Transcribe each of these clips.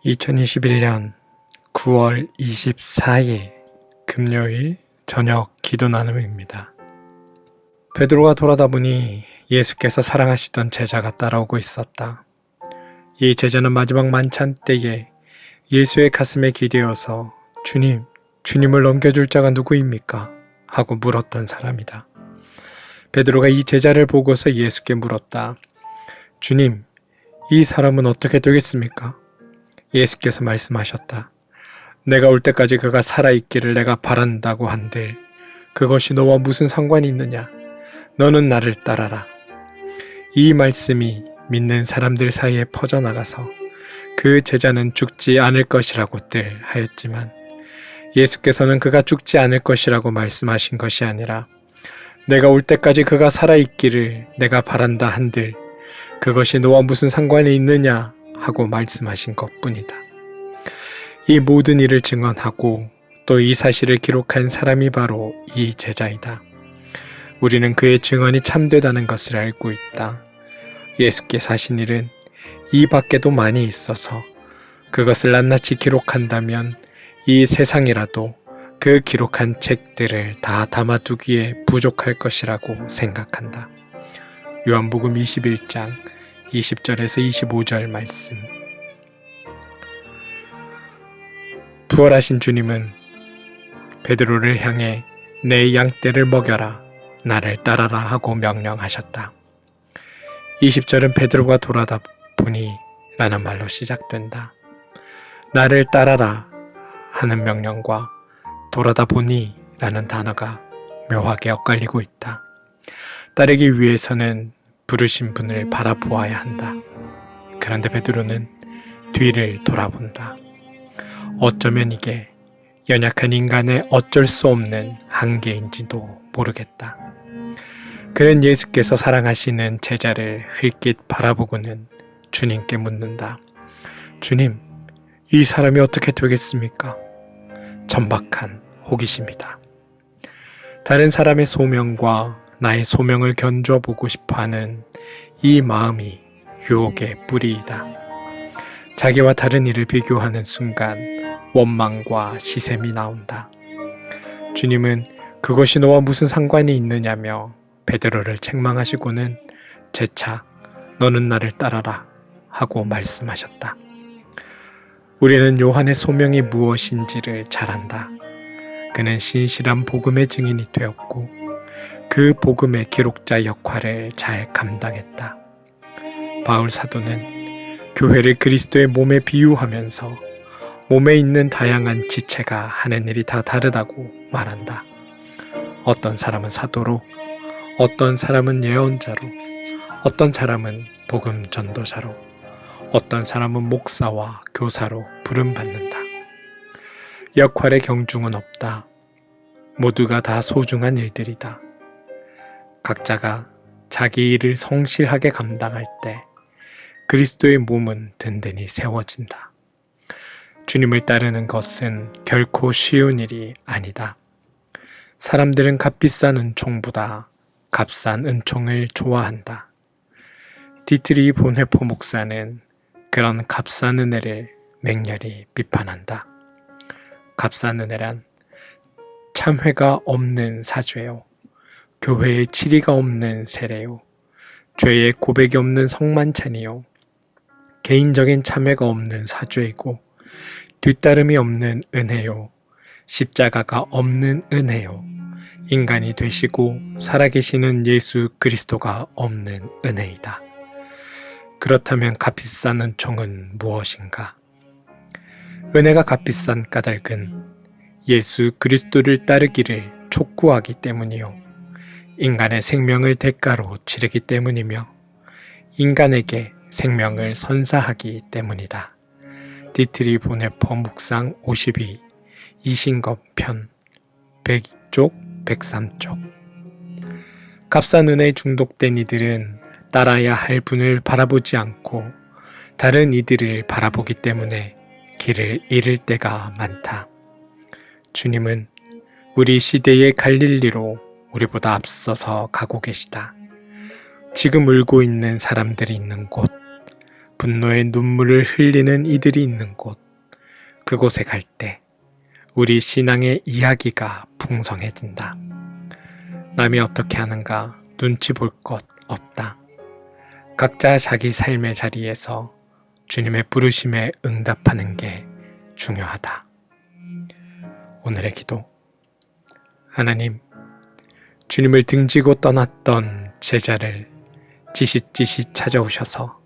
2021년 9월 24일 금요일 저녁 기도 나눔입니다. 베드로가 돌아다 보니 예수께서 사랑하시던 제자가 따라오고 있었다. 이 제자는 마지막 만찬 때에 예수의 가슴에 기대어서 주님을 넘겨줄 자가 누구입니까? 하고 물었던 사람이다. 베드로가 이 제자를 보고서 예수께 물었다. 주님, 이 사람은 어떻게 되겠습니까? 예수께서 말씀하셨다. 내가 올 때까지 그가 살아있기를 내가 바란다고 한들 그것이 너와 무슨 상관이 있느냐? 너는 나를 따라라. 이 말씀이 믿는 사람들 사이에 퍼져나가서 그 제자는 죽지 않을 것이라고들 하였지만 예수께서는 그가 죽지 않을 것이라고 말씀하신 것이 아니라 내가 올 때까지 그가 살아있기를 내가 바란다 한들 그것이 너와 무슨 상관이 있느냐 하고 말씀하신 것뿐이다. 이 모든 일을 증언하고 또 이 사실을 기록한 사람이 바로 이 제자이다. 우리는 그의 증언이 참되다는 것을 알고 있다. 예수께서 하신 일은 이 밖에도 많이 있어서 그것을 낱낱이 기록한다면 이 세상이라도 그 기록한 책들을 다 담아두기에 부족할 것이라고 생각한다. 요한복음 21장 20절에서 25절 말씀. 부활하신 주님은 베드로를 향해 내 양떼를 먹여라, 나를 따라라 하고 명령하셨다. 20절은 베드로가 돌아다 보니 라는 말로 시작된다. 나를 따라라 하는 명령과 돌아다 보니 라는 단어가 묘하게 엇갈리고 있다. 따르기 위해서는 부르신 분을 바라보아야 한다. 그런데 베드로는 뒤를 돌아본다. 어쩌면 이게 연약한 인간의 어쩔 수 없는 한계인지도 모르겠다. 그는 예수께서 사랑하시는 제자를 흘낏 바라보고는 주님께 묻는다. 주님, 이 사람이 어떻게 되겠습니까? 천박한 호기심이다. 다른 사람의 소명과 나의 소명을 견줘보고 싶어하는 이 마음이 유혹의 뿌리이다. 자기와 다른 일을 비교하는 순간 원망과 시샘이 나온다. 주님은 그것이 너와 무슨 상관이 있느냐며 베드로를 책망하시고는 재차 너는 나를 따라라 하고 말씀하셨다. 우리는 요한의 소명이 무엇인지를 잘 안다. 그는 신실한 복음의 증인이 되었고 그 복음의 기록자 역할을 잘 감당했다. 바울 사도는 교회를 그리스도의 몸에 비유하면서 몸에 있는 다양한 지체가 하는 일이 다 다르다고 말한다. 어떤 사람은 사도로, 어떤 사람은 예언자로, 어떤 사람은 복음 전도자로, 어떤 사람은 목사와 교사로 부름받는다. 역할의 경중은 없다. 모두가 다 소중한 일들이다. 각자가 자기 일을 성실하게 감당할 때 그리스도의 몸은 든든히 세워진다. 주님을 따르는 것은 결코 쉬운 일이 아니다. 사람들은 값비싼 은총보다 값싼 은총을 좋아한다. 디트리 본회포 목사는 그런 값싼 은혜를 맹렬히 비판한다. 값싼 은혜란 참회가 없는 사죄요, 교회에 치리가 없는 세례요, 죄의 고백이 없는 성만찬이요, 개인적인 참회가 없는 사죄이고 뒤따름이 없는 은혜요, 십자가가 없는 은혜요, 인간이 되시고 살아계시는 예수 그리스도가 없는 은혜이다. 그렇다면 값비싼 은총은 무엇인가? 은혜가 값비싼 까닭은 예수 그리스도를 따르기를 촉구하기 때문이요, 인간의 생명을 대가로 치르기 때문이며 인간에게 생명을 선사하기 때문이다. 디트리 본회포 묵상 52 이신급 편 102쪽 103쪽. 값싼 은혜에 중독된 이들은 따라야 할 분을 바라보지 않고 다른 이들을 바라보기 때문에 길을 잃을 때가 많다. 주님은 우리 시대의 갈릴리로 우리보다 앞서서 가고 계시다. 지금 울고 있는 사람들이 있는 곳, 분노의 눈물을 흘리는 이들이 있는 곳, 그곳에 갈 때 우리 신앙의 이야기가 풍성해진다. 남이 어떻게 하는가 눈치 볼 것 없다. 각자 자기 삶의 자리에서 주님의 부르심에 응답하는 게 중요하다. 오늘의 기도. 하나님, 주님을 등지고 떠났던 제자를 지시지시 찾아오셔서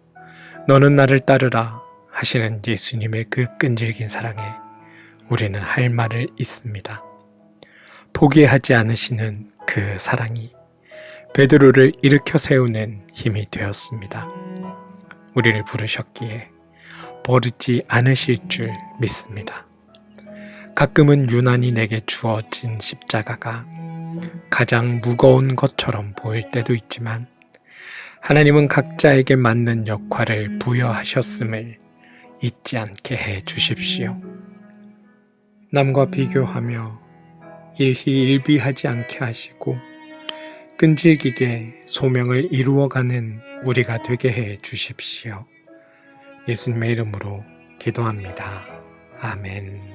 너는 나를 따르라 하시는 예수님의 그 끈질긴 사랑에 우리는 할 말을 있습니다. 포기하지 않으시는 그 사랑이 베드로를 일으켜 세우는 힘이 되었습니다. 우리를 부르셨기에 버리지 않으실 줄 믿습니다. 가끔은 유난히 내게 주어진 십자가가 가장 무거운 것처럼 보일 때도 있지만 하나님은 각자에게 맞는 역할을 부여하셨음을 잊지 않게 해 주십시오. 남과 비교하며 일희일비하지 않게 하시고 끈질기게 소명을 이루어가는 우리가 되게 해 주십시오. 예수님의 이름으로 기도합니다. 아멘.